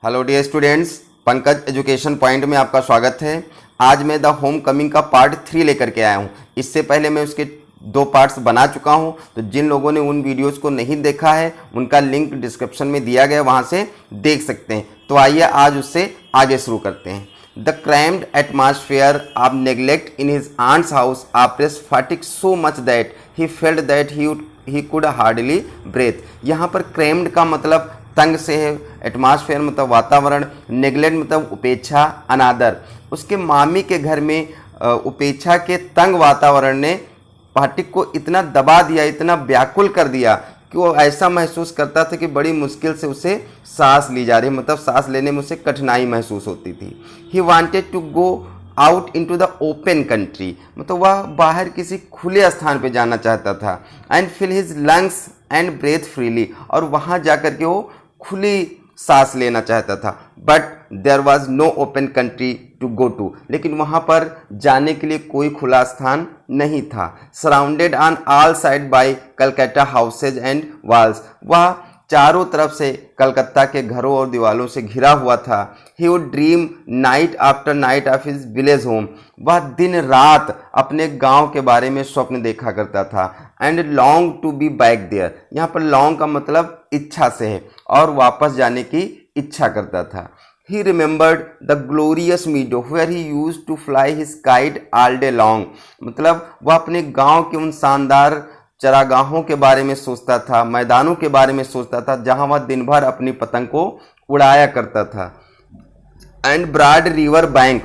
Hello dear students, Pankaj education point में आपका स्वागत है। आज मैं द होम कमिंग का पार्ट 3 लेकर के आया हूँ। इससे पहले मैं उसके 2 पार्ट्स बना चुका हूँ, तो जिन लोगों ने उन वीडियोस को नहीं देखा है उनका लिंक डिस्क्रिप्शन में दिया गया, वहाँ से देख सकते हैं। तो आइए आज उससे आगे शुरू करते हैं। The cramped atmosphere of neglect in his aunt's house oppressed fatigue so much that he felt that he could hardly breathe। यहाँ पर cramped का मतलब तंग से है, एटमॉस्फेयर मतलब वातावरण, नेग्लेक्ट मतलब उपेक्षा, अनादर। उसके मामी के घर में उपेक्षा के तंग वातावरण ने फाटिक को इतना दबा दिया, इतना व्याकुल कर दिया कि वो ऐसा महसूस करता था कि बड़ी मुश्किल से उसे सांस ली जा रही, मतलब सांस लेने में उसे कठिनाई महसूस होती थी। He wanted to go out into the open country, मतलब वह बाहर किसी खुले स्थान पे जाना चाहता था। And fill his lungs and breathe freely, और वहाँ जाकर के वो खुली सांस लेना चाहता था। But there was no open country to go to, लेकिन वहाँ पर जाने के लिए कोई खुला स्थान नहीं था। Surrounded on all side by Calcutta houses and walls, वह चारों तरफ से कलकत्ता के घरों और दीवारों से घिरा हुआ था। He would dream night after night of his village home, वह दिन रात अपने गांव के बारे में स्वप्न देखा करता था। And long to be back there, यहाँ पर लॉन्ग का मतलब इच्छा से है, और वापस जाने की इच्छा करता था। He remembered the glorious meadow where he used to fly his kite all day long, मतलब वह अपने गांव के उन शानदार चरागाहों के बारे में सोचता था, मैदानों के बारे में सोचता था जहां वह दिन भर अपनी पतंग को उड़ाया करता था। एंड ब्रॉड रिवर बैंक,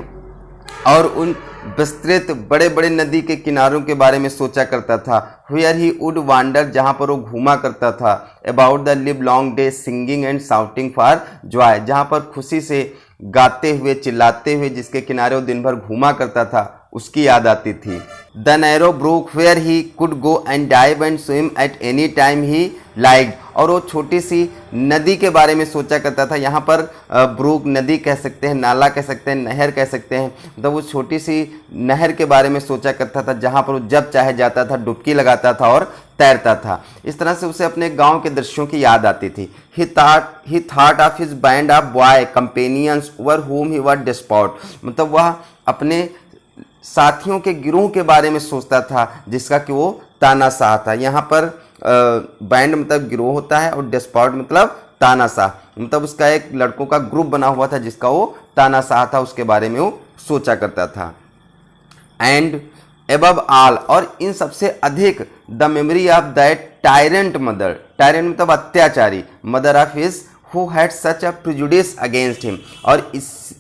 और उन विस्तृत बड़े बड़े नदी के किनारों के बारे में सोचा करता था। वेयर ही वुड वांडर, जहाँ पर वो घूमा करता था। About the live long day singing and shouting for Joy, जहाँ पर खुशी से गाते हुए चिल्लाते हुए जिसके किनारे वो दिन भर घूमा करता था उसकी याद आती थी। The narrow brook where he could go and dive and swim at any time he liked, और वो छोटी सी नदी के बारे में सोचा करता था। यहाँ पर ब्रूक नदी कह सकते हैं, नाला कह सकते हैं, नहर कह सकते हैं, तो वो छोटी सी नहर के बारे में सोचा करता था जहाँ पर वो जब चाहे जाता था, डुबकी लगाता था और तैरता था। इस तरह से उसे अपने गांव के दृश्यों की याद आती थी। ही thought of his band of boy companions over हुम ही वाज डिस्पॉट, मतलब वह अपने साथियों के गिरोह के बारे में सोचता था जिसका कि वो तानाशाह था। यहाँ पर बैंड मतलब गिरोह होता है, और डिस्पॉट मतलब तानाशाह, मतलब उसका एक लड़कों का ग्रुप बना हुआ था जिसका वो तानाशाह था, उसके बारे में वो सोचा करता था। एंड एबव ऑल, और इन सबसे अधिक the memory of that tyrant mother, tyrant मतलब अत्याचारी, mother of his who had such a prejudice against him, और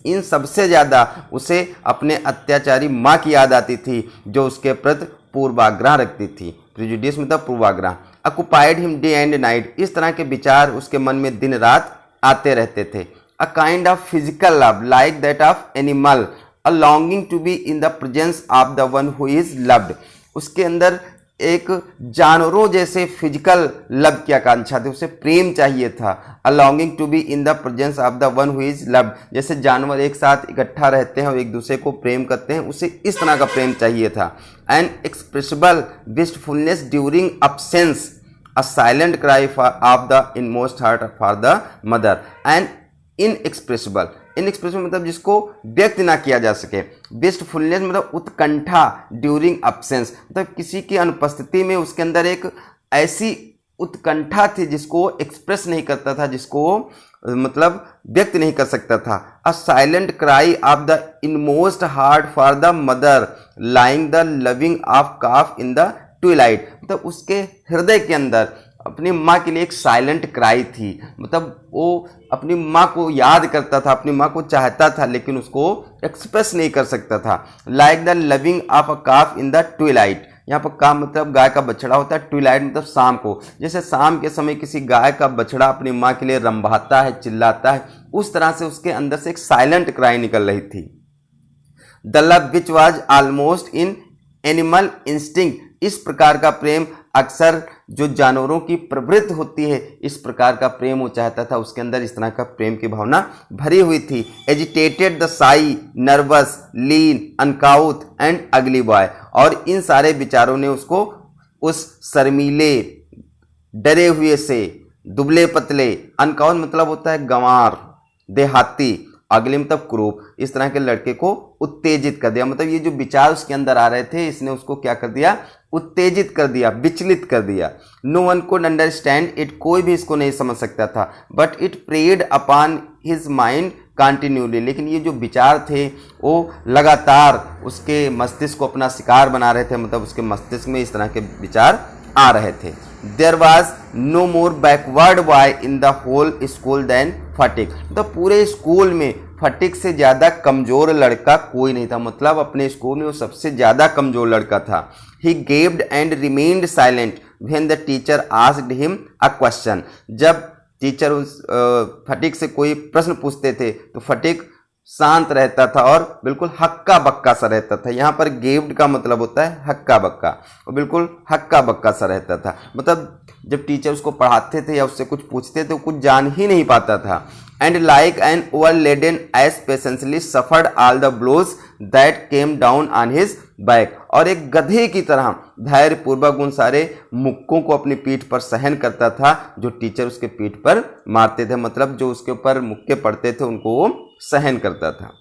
इन सबसे ज़्यादा उसे अपने अत्याचारी माँ की याद आती थी जो उसके प्रति पूर्वाग्रह रखती थी। प्रिजुडिस मतलब पूर्वाग्रह। Occupied him day and night, इस तरह के विचार उसके मन में दिन रात आते रहते थे। A kind of physical love like that of animal, a longing to be in the presence of the one who is loved, उसके अंदर एक जानवरों जैसे फिजिकल लव की आकांक्षा थी, उसे प्रेम चाहिए था। A longing to be in the presence of the one who is loved, जैसे जानवर एक साथ इकट्ठा रहते हैं और एक दूसरे को प्रेम करते हैं, उसे इस तरह का प्रेम चाहिए था। Inexpressible wistfulness during absence, a silent cry of the inmost heart for the mother. And inexpressible, inexpressible मतलब जिसको व्यक्त ना किया जा सके। विस्टफुलनेस मतलब उत्कंठा, ड्यूरिंग अब्सेंस मतलब किसी की अनुपस्थिति में उसके अंदर एक ऐसी उत्कंठा थी जिसको एक्सप्रेस नहीं करता था, जिसको मतलब व्यक्त नहीं कर सकता था। अ silent cry of the inmost heart for the mother lying the loving of calf in the Twilight, मतलब उसके हृदय के अंदर अपनी माँ के लिए एक साइलेंट क्राई थी, मतलब वो अपनी माँ को याद करता था, अपनी माँ को चाहता था, लेकिन उसको एक्सप्रेस नहीं कर सकता था। Like the loving of a calf in the Twilight, यहाँ पर काफ मतलब गाय का बछड़ा होता है, ट्विलाइट मतलब शाम को, जैसे शाम के समय किसी गाय का बछड़ा अपनी माँ के लिए रंभाता है, चिल्लाता है, उस तरह से उसके अंदर से एक साइलेंट क्राई निकल रही थी। The love which was almost in animal instinct, इस प्रकार का प्रेम अक्सर जो जानवरों की प्रवृत्ति होती है, इस प्रकार का प्रेम वो चाहता था, उसके अंदर इस तरह का प्रेम की भावना भरी हुई थी। Agitated the Sai, nervous, lean, अनकाउथ and अगली बॉय, और इन सारे विचारों ने उसको उस शर्मीले, डरे हुए से, दुबले पतले, अनकाउथ मतलब होता है गंवार, देहाती, अगले मतलब क्रूप, इस तरह के लड़के को उत्तेजित कर दिया। मतलब ये जो विचार उसके अंदर आ रहे थे, इसने उसको क्या कर दिया, उत्तेजित कर दिया, विचलित कर दिया। No one could understand it, कोई भी इसको नहीं समझ सकता था। But it preyed upon his mind continually, लेकिन ये जो विचार थे वो लगातार उसके मस्तिष्क को अपना शिकार बना रहे थे। मतलब उसके मस्तिष्क में इस तरह के विचार आ रहे थे। There was no more backward boy in the whole school than Fatik, मतलब पूरे स्कूल में फटिक से ज़्यादा कमज़ोर लड़का कोई नहीं था। मतलब अपने स्कूल में वो सबसे ज़्यादा कमज़ोर लड़का था। He gaped and remained silent when the teacher asked him a question, जब टीचर उस फटिक से कोई प्रश्न पूछते थे तो फटिक शांत रहता था और बिल्कुल हक्का बक्का सा रहता था। यहाँ पर गेव्ड का मतलब होता है हक्का बक्का, और बिल्कुल हक्का बक्का सा रहता था। मतलब जब टीचर उसको पढ़ाते थे या उससे कुछ पूछते थे वो कुछ जान ही नहीं पाता था। And like an overladen ass patiently suffered all the blows that came down on his back, और एक गधे की तरह धैर्यपूर्वक उन सारे मुक्कों को अपनी पीठ पर सहन करता था जो टीचर उसके पीठ पर मारते थे। मतलब जो उसके ऊपर मुक्के पड़ते थे उनको वो सहन करता था।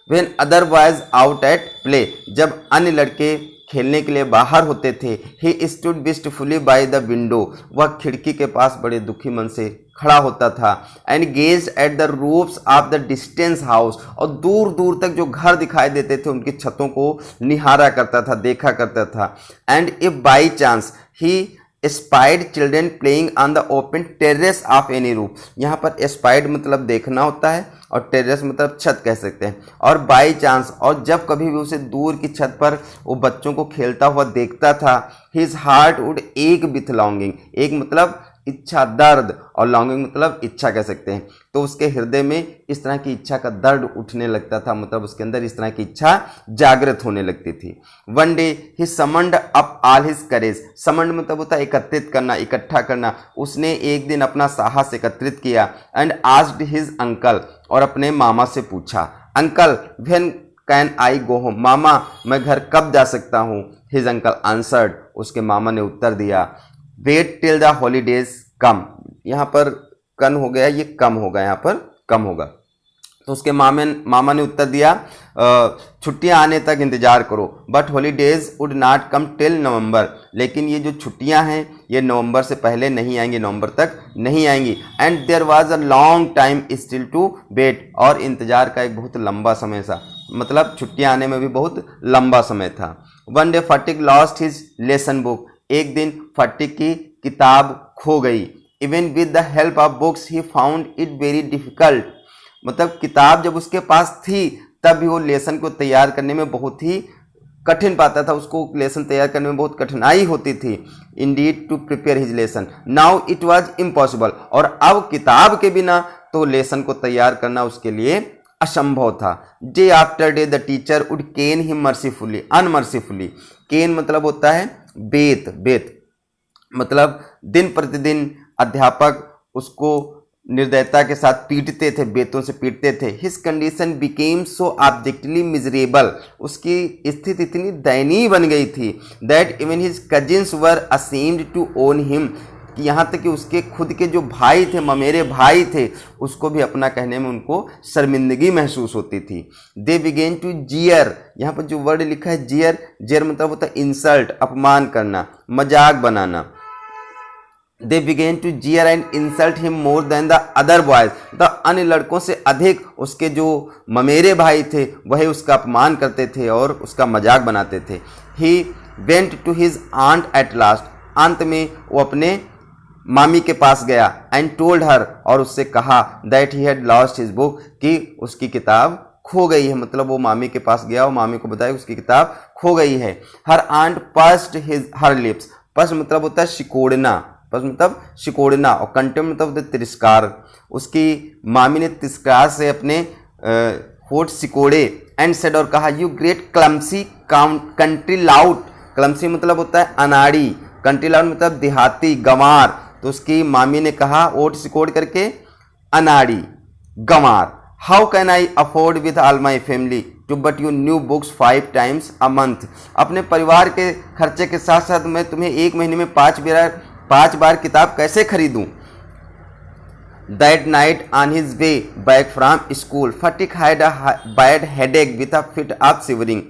When other was out at play, जब अन्य लड़के खेलने के लिए बाहर होते थे, he stood wistfully by the window, वह खिड़की के पास बड़े दुखी मन से खड़ा होता था। and gazed at the roofs of the distant house, और दूर दूर तक जो घर दिखाई देते थे उनकी छतों को निहारा करता था, देखा करता था। and if by chance he spied children playing on the open terrace of any roof, यहाँ पर spied मतलब देखना होता है और टेरेस मतलब छत कह सकते हैं। और बाई चांस, और जब कभी भी उसे दूर की छत पर वो बच्चों को खेलता हुआ देखता था, हिज हार्ट वुड एक विथ लॉन्गिंग, एक मतलब इच्छा दर्द और लॉन्गिंग मतलब इच्छा कह सकते हैं। तो उसके हृदय में इस तरह की इच्छा का दर्द उठने लगता था, मतलब उसके अंदर इस तरह की इच्छा जागृत होने लगती थी। वन डे ही समन्ड अप ऑल हिज करेज, समन्ड मतलब होता है एकत्रित करना, इकट्ठा करना। उसने एक दिन अपना साहस एकत्रित किया। एंड आस्क्ड हिज अंकल, और अपने मामा से पूछा, uncle when can I go home, मामा मैं घर कब जा सकता हूँ। हिज अंकल आंसर्ड, उसके मामा ने उत्तर दिया, वेट टिल द हॉलीडेज कम, यहाँ पर कन हो गया, ये कम होगा, यहाँ पर कम होगा। तो उसके मामा ने उत्तर दिया, छुट्टियां आने तक इंतजार करो। But holidays would not come till नवंबर, लेकिन ये जो छुट्टियां हैं ये नवंबर से पहले नहीं आएंगी, नवंबर तक नहीं आएंगी। And there was a long time still to wait, और इंतजार का एक बहुत लंबा समय था, मतलब छुट्टियां आने में भी बहुत लंबा समय था। One day Fatik lost his lesson book, एक दिन फटिक की किताब खो गई। Even with the help of books he found it very difficult, मतलब किताब जब उसके पास थी तब भी वो लेसन को तैयार करने में बहुत ही कठिन पाता था, उसको लेसन तैयार करने में बहुत कठिनाई होती थी। Indeed to prepare his lesson, now it was impossible, और अब किताब के बिना तो लेसन को तैयार करना उसके लिए असंभव था। Day after day the teacher would cane him mercifully unmercifully, cane मतलब होता है बेत, बेत मतलब दिन प्रतिदिन अध्यापक उसको निर्दयता के साथ पीटते थे, बेतों से पीटते थे। His condition became so abjectly miserable, उसकी स्थिति इतनी दयनीय बन गई थी। That even his cousins were ashamed to own him, कि यहाँ तक कि उसके खुद के जो भाई थे, ममेरे भाई थे, उसको भी अपना कहने में उनको शर्मिंदगी महसूस होती थी। दे बिगेन टू जियर, यहाँ पर जो वर्ड लिखा है जियर, जियर मतलब होता है इंसल्ट, अपमान करना, मजाक बनाना। They began to jeer and insult him more than the other boys, तो अन्य लड़कों से अधिक उसके जो ममेरे भाई थे वही उसका अपमान करते थे और उसका मजाक बनाते थे। He went to his aunt at last, अंत में वो अपने मामी के पास गया। and told her, और उससे कहा that he had lost his book, कि उसकी किताब खो गई है, मतलब वो मामी के पास गया और मामी को बताया उसकी किताब खो गई है। Her aunt pursed her lips, purse मतलब होता है सिकोड़ना, मतलब सिकोड़ना, और कंटेम्प्ट मतलब तिरस्कार। उसकी मामी ने तिरस्कार से अपने होठ सिकोड़े। एंड सेड, और कहा, you great clumsy country lout, clumsy मतलब होता है अनाड़ी, कंट्री लाउट मतलब देहाती, गंवार। तो उसकी मामी ने कहा होठ सिकोड़ करके, अनाड़ी, गंवार। How can I afford with all my family to buy you new books 5 times a month, अपने परिवार के खर्चे के साथ साथ मैं तुम्हें एक महीने में 5 बार किताब कैसे खरीदूं। That night on his way back from school, Fatik had a bad headache with a fit of shivering.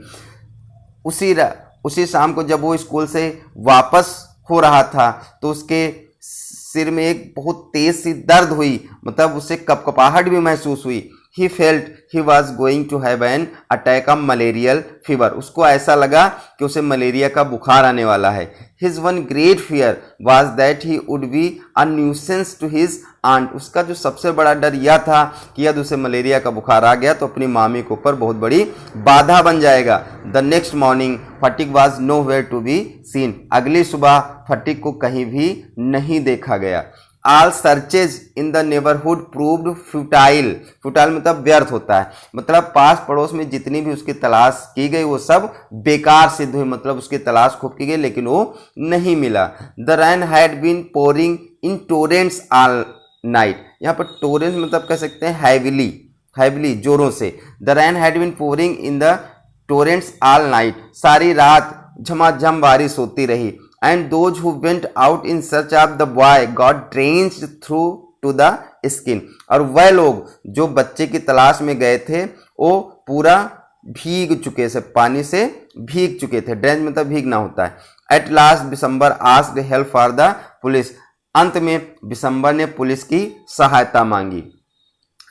उसी शाम को जब वो स्कूल से वापस हो रहा था तो उसके सिर में एक बहुत तेज सी दर्द हुई, मतलब उसे कपकपाहट भी महसूस हुई। He felt he was going to have an attack of malarial fever. उसको ऐसा लगा कि उसे मलेरिया का बुखार आने वाला है। His one great fear was that he would be a nuisance to his aunt. उसका जो सबसे बड़ा डर यह था कि यदि उसे मलेरिया का बुखार आ गया तो अपनी मामी के ऊपर बहुत बड़ी बाधा बन जाएगा। The next morning, Fatik was nowhere to be seen. अगली सुबह फटिक को कहीं भी नहीं देखा गया। All searches in the neighborhood proved futile. futile मतलब व्यर्थ होता है, मतलब पास पड़ोस में जितनी भी उसकी तलाश की गई वो सब बेकार सिद्ध हुई, मतलब उसकी तलाश खूब की गई लेकिन वो नहीं मिला। The rain had been pouring in torrents all night. यहाँ पर torrents मतलब कह सकते हैं heavily जोरों से। The rain had been pouring in the torrents all night. सारी रात झमाझम बारिश होती रही। And those who went out in search of the boy got drenched through to the skin. और वह लोग जो बच्चे की तलाश में गए थे वो पूरा भीग चुके थे, पानी से भीग चुके थे। ड्रेंच मतलब भीगना होता है। At last December asked help for the police. अंत में दिसंबर ने पुलिस की सहायता मांगी।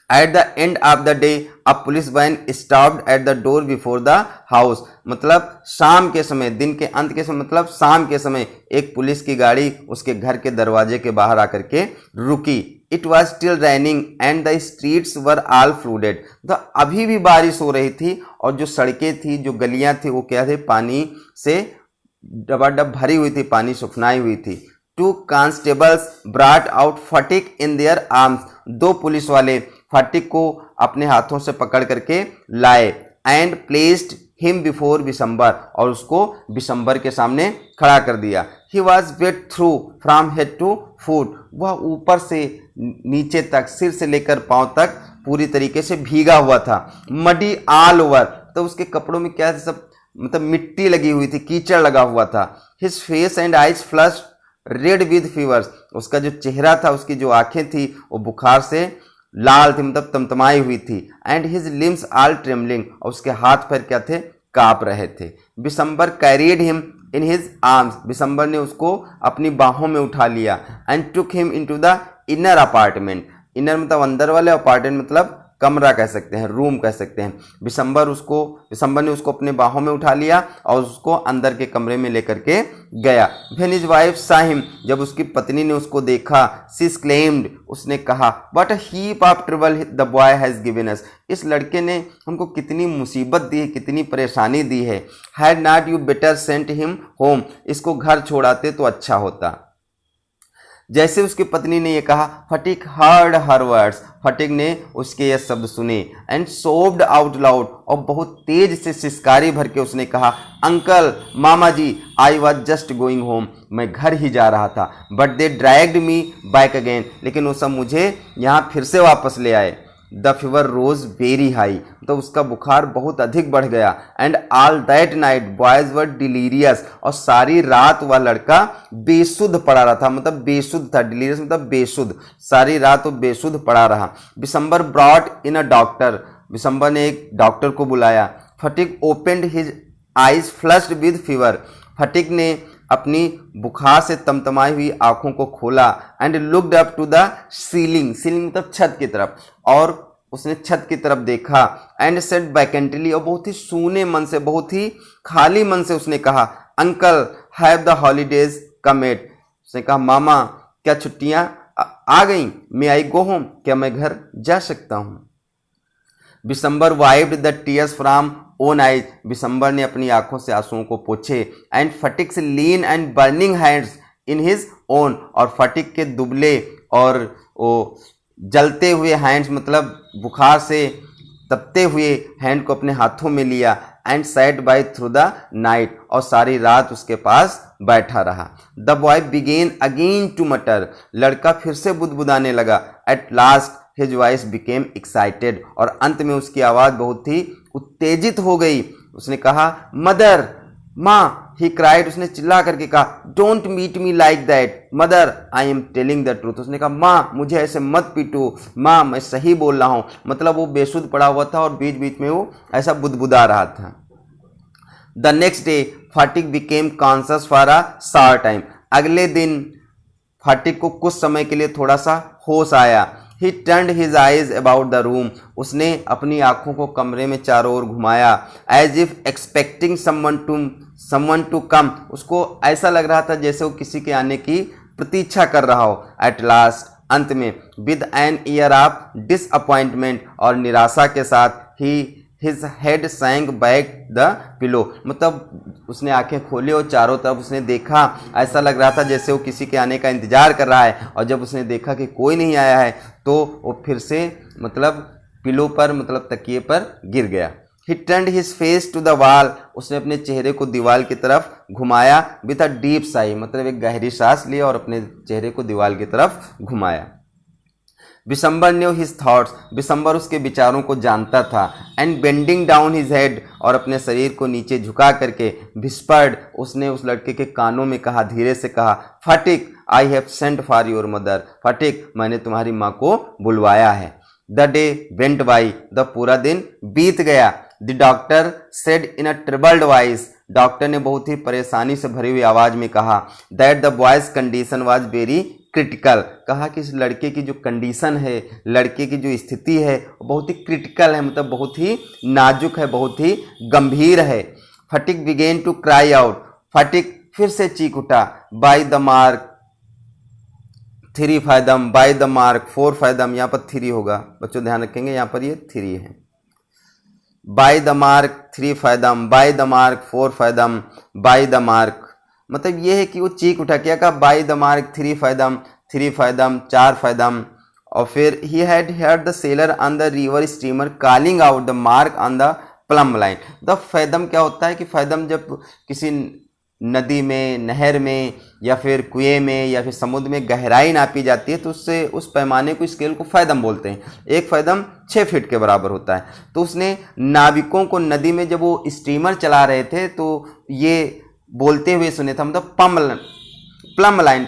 At the end of the day, a police van stopped at the door before the house. मतलब शाम के समय, दिन के अंत के समय मतलब शाम के समय एक पुलिस की गाड़ी उसके घर के दरवाजे के बाहर आकर के रुकी। It was still raining and the streets were all flooded. तो अभी भी बारिश हो रही थी और जो सड़कें थी, जो गलियां थी वो क्या थे, पानी से डबाडब भरी हुई थी, पानी से उफनाई हुई थी। Two constables brought out Fatik in their arms. दो पुलिस वाले फाटिक को अपने हाथों से पकड़ करके लाए। And placed him before Bishamber, और उसको दिसंबर के सामने खड़ा कर दिया। He was wet through from head to foot, वह ऊपर से नीचे तक, सिर से लेकर पांव तक पूरी तरीके से भीगा हुआ था। मडी ऑल ओवर, तो उसके कपड़ों में क्या सब मतलब मिट्टी लगी हुई थी, कीचड़ लगा हुआ था। His face and eyes flushed read with fevers, उसका जो चेहरा था, उसकी जो आंखें थी वो बुखार से लाल थी, मतलब तमतमाई हुई थी। And his limbs all trembling, और उसके हाथ पैर क्या थे, कांप रहे थे। Bishamber carried him in his arms, Bishamber ने उसको अपनी बाहों में उठा लिया। And took him into the inner apartment, inner मतलब अंदर वाले, अपार्टमेंट मतलब कमरा कह सकते हैं, रूम कह सकते हैं। दिसंबर ने उसको अपने बाहों में उठा लिया और उसको अंदर के कमरे में लेकर के गया। When his wife saw him, जब उसकी पत्नी ने उसको देखा, she exclaimed, उसने कहा, what a heap of trouble the boy has given us, इस लड़के ने हमको कितनी मुसीबत दी है, कितनी परेशानी दी है। had not you better sent him home, इसको घर छोड़ाते तो अच्छा होता। जैसे उसकी पत्नी ने ये कहा, फटिक हर्ड हर वर्ड्स, फटिक ने उसके ये शब्द सुने। एंड सोब्ड आउट लाउड, और बहुत तेज से सिसकारी भर के उसने कहा, अंकल, मामा जी, I was just going home, मैं घर ही जा रहा था। But they dragged me back again, लेकिन वो सब मुझे यहाँ फिर से वापस ले आए। The fever rose very high, तो उसका बुखार बहुत अधिक बढ़ गया। And all that night boys were delirious, और सारी रात वह लड़का बेसुध पड़ा रहा था, मतलब बेसुध था, डिलीरियस मतलब बेसुध, सारी रात वो बेसुध पड़ा रहा। दिसंबर ब्रॉट इन अ डॉक्टर, दिसंबर ने एक डॉक्टर को बुलाया। Fatik opened his eyes flushed with fever, Fatik ने अपनी बुखार से तमतमाई हुई आंखों को खोला। And looked up to the ceiling, ceiling मतलब छत की तरफ, और उसने छत की तरफ देखा। एंड सेड वैकेंटली, और बहुत ही सूने मन से, बहुत ही खाली मन से उसने कहा, uncle have the holidays come yet, उसने कहा, मामा क्या छुट्टियां आ गई, मे आई गो होम, क्या मैं घर जा सकता हूं। Bishamber wiped the tears from own eyes, Bishamber ने अपनी आंखों से आंसुओं को पोंछे। And Fatik's lean and burning hands in his own, और फटिक के दुबले और वो जलते हुए हैंड्स मतलब बुखार से तपते हुए हैंड को अपने हाथों में लिया। And sat by through the night, और सारी रात उसके पास बैठा रहा। The boy began again to mutter, लड़का फिर से बुदबुदाने लगा। At last his voice became excited, और अंत में उसकी आवाज़ बहुत ही उत्तेजित हो गई। उसने कहा, मदर, माँ, ही क्राइड, उसने चिल्ला करके कहा, don't beat me like that mother, I am telling the truth. उसने कहा, माँ मुझे ऐसे मत पीटो, माँ मैं सही बोल रहा हूँ। मतलब वो बेसुध पड़ा हुआ था और बीच बीच में वो ऐसा बुदबुदा रहा था। The next day Fatik became conscious for a short time. अगले दिन फाटिक को कुछ समय के लिए थोड़ा सा होश आया। He turned his eyes about the room, उसने अपनी आंखों को कमरे में चारों ओर घुमाया। As if expecting someone to come, उसको ऐसा लग रहा था जैसे वो किसी के आने की प्रतीक्षा कर रहा हो। एट लास्ट, अंत में, with an air of disappointment, और निराशा के साथ, he his head sank back the pillow, मतलब उसने आंखें खोली और चारों तरफ उसने देखा। ऐसा लग रहा था जैसे वो किसी के आने का इंतजार कर रहा है, और जब उसने देखा कि कोई नहीं आया है तो वो फिर से मतलब पिलो पर, मतलब तकिए पर गिर गया। He turned his face to the wall, उसने अपने चेहरे को दीवार की तरफ घुमाया। विथ अ डीप साई, मतलब एक गहरी सांस ली और अपने चेहरे को दीवार की तरफ घुमाया। Bishambar new his thoughts, Bishambar उसके विचारों को जानता था। And bending down his head, और अपने शरीर को नीचे झुका करके, विस्पर्ड, उसने उस लड़के के कानों में कहा, धीरे से कहा, Fatik I have sent for your mother, Fatik मैंने तुम्हारी माँ को बुलवाया है। The day went by, the पूरा दिन बीत गया। The doctor said in a troubled voice, doctor ने बहुत ही परेशानी से भरी हुई आवाज में कहा, that the boys condition was very critical, कहा कि इस लड़के की जो कंडीशन है, लड़के की जो स्थिति है वो बहुत ही क्रिटिकल है, मतलब बहुत ही नाजुक है, बहुत ही गंभीर है। फटिक बिगेन टू क्राई आउट, फटिक फिर से चीख उठा। By the mark 3 fathom, by the mark 4 fathom, यहाँ पर 3 होगा बच्चों, ध्यान रखेंगे, यहाँ पर ये 3 है। By the mark 3 fathom, by the mark 4 fathom, by the mark, मतलब ये है कि वो चीख उठा, क्या कहा, by the mark 3 fathom, 3 fathom, 4 fathom. और फिर he had heard the seller on the river steamer calling out the mark on the plum line. The fathom क्या होता है कि फैदम जब किसी नदी में, नहर में, या फिर कुएं में, या फिर समुद्र में गहराई नापी जाती है तो उससे उस पैमाने को, स्केल को फैदम बोलते हैं। एक फैदम 6 फीट के बराबर होता है। तो उसने नाविकों को नदी में जब वो स्टीमर चला रहे थे तो ये बोलते हुए सुने था, मतलब प्लम लाइन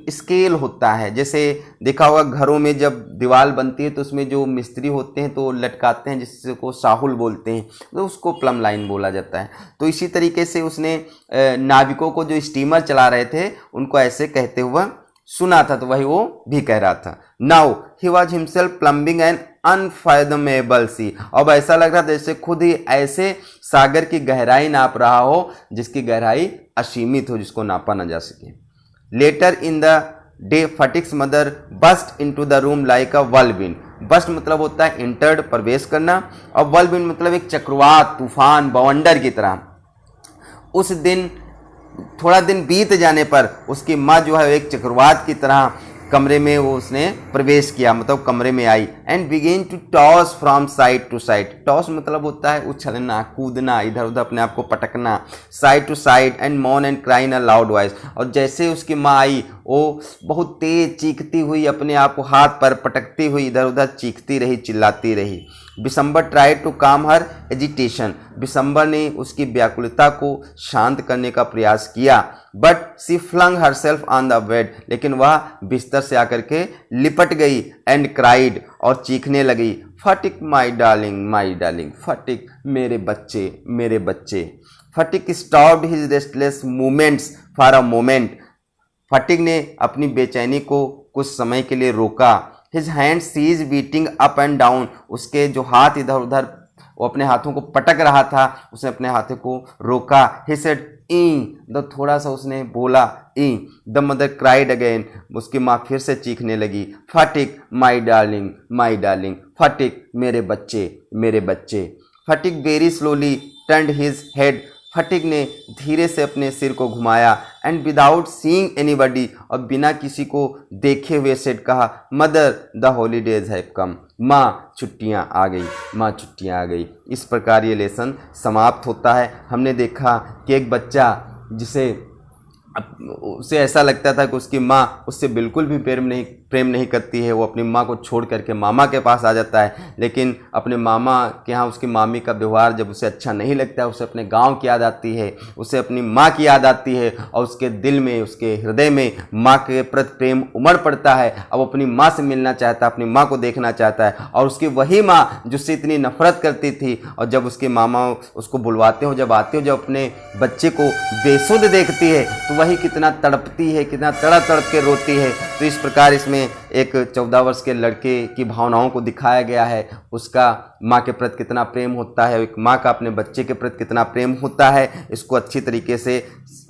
स्केल होता है। जैसे देखा होगा घरों में जब दीवार बनती है तो उसमें जो मिस्त्री होते हैं तो लटकाते हैं, जिसको साहुल बोलते हैं, तो उसको प्लम लाइन बोला जाता है। तो इसी तरीके से उसने नाविकों को जो स्टीमर चला रहे थे उनको ऐसे कहते हुए सुना था, तो वही वो भी कह रहा था। Now he was himself plumbing an unfathomable sea, अब ऐसा लग रहा था जैसे खुद ही ऐसे सागर की गहराई नाप रहा हो जिसकी गहराई असीमित हो, जिसको नापा ना जा सके। Later in the day Fatik's mother burst into the room like a whirlwind, burst मतलब होता है इंटर्ड, प्रवेश करना, और whirlwind मतलब एक चक्रवात, तूफान, बवंडर की तरह। उस दिन थोड़ा दिन बीत जाने पर उसकी माँ जो है एक चक्रवात की तरह कमरे में वो उसने प्रवेश किया, मतलब कमरे में आई। And began to toss from side to side, toss मतलब होता है उछलना, कूदना, इधर उधर अपने आप को पटकना, side to side, and moan and cry in a loud voice, और जैसे उसकी माँ आई वो बहुत तेज चीखती हुई, अपने आप को हाथ पर पटकती हुई इधर उधर चीखती रही, चिल्लाती रही। बिशंबर ट्राई टू काम हर एजिटेशन, बिशंबर ने उसकी व्याकुलता को शांत करने का प्रयास किया। But she flung herself on the bed, लेकिन वह बिस्तर से आकर के लिपट गई। एंड क्राइड, और चीखने लगी, फटिक माई डार्लिंग, फटिक मेरे बच्चे, मेरे बच्चे। Fatik stopped his restless movements for a moment, Fatik ने अपनी बेचैनी को कुछ समय के लिए रोका। His hand ceased beating up and down, उसके जो हाथ इधर उधर, वो अपने हाथों को पटक रहा था, उसने अपने हाथों को रोका। ही सेड ई, तो थोड़ा सा उसने बोला ई। द मदर क्राइड अगेन, उसकी माँ फिर से चीखने लगी, फटिक माई डार्लिंग, फटिक मेरे बच्चे, मेरे बच्चे। Fatik very slowly turned his head, Fatik ने धीरे से अपने सिर को घुमाया। एंड विदाउट सीइंग एनीबडी, और बिना किसी को देखे हुए सेड कहा, mother the holidays have come, माँ छुट्टियाँ आ गई, माँ छुट्टियाँ आ गई। इस प्रकार ये लेसन समाप्त होता है। हमने देखा कि एक बच्चा जिसे उसे ऐसा लगता था कि उसकी माँ उससे बिल्कुल भी प्रेम नहीं करती है। वो अपनी माँ को छोड़ करके मामा के पास आ जाता है, लेकिन अपने मामा के यहाँ उसकी मामी का व्यवहार जब उसे अच्छा नहीं लगता है, उसे अपने गांव की याद आती है, उसे अपनी माँ की याद आती है और उसके दिल में, उसके हृदय में माँ के प्रति प्रेम उमड़ पड़ता है। अब अपनी माँ से मिलना चाहता है, अपनी माँ को देखना चाहता है। और उसकी वही माँ जिससे इतनी नफरत करती थी, और जब उसके मामा उसको बुलवाते हो, जब आते हो, जब अपने बच्चे को बेसुध देखती है तो वही कितना तड़पती है, कितना तड़प तड़प के रोती है। तो इस प्रकार इसमें एक 14 वर्ष के लड़के की भावनाओं को दिखाया गया है। उसका माँ के प्रति कितना प्रेम होता है, एक माँ का अपने बच्चे के प्रति कितना प्रेम होता है, इसको अच्छी तरीके से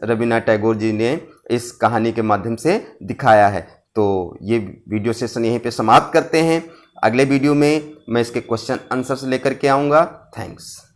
रवीन्द्रनाथ टैगोर जी ने इस कहानी के माध्यम से दिखाया है। तो ये वीडियो सेशन यहीं पे समाप्त करते हैं। अगले वीडियो में मैं इसके क्वेश्चन आंसर्स लेकर के आऊँगा। थैंक्स।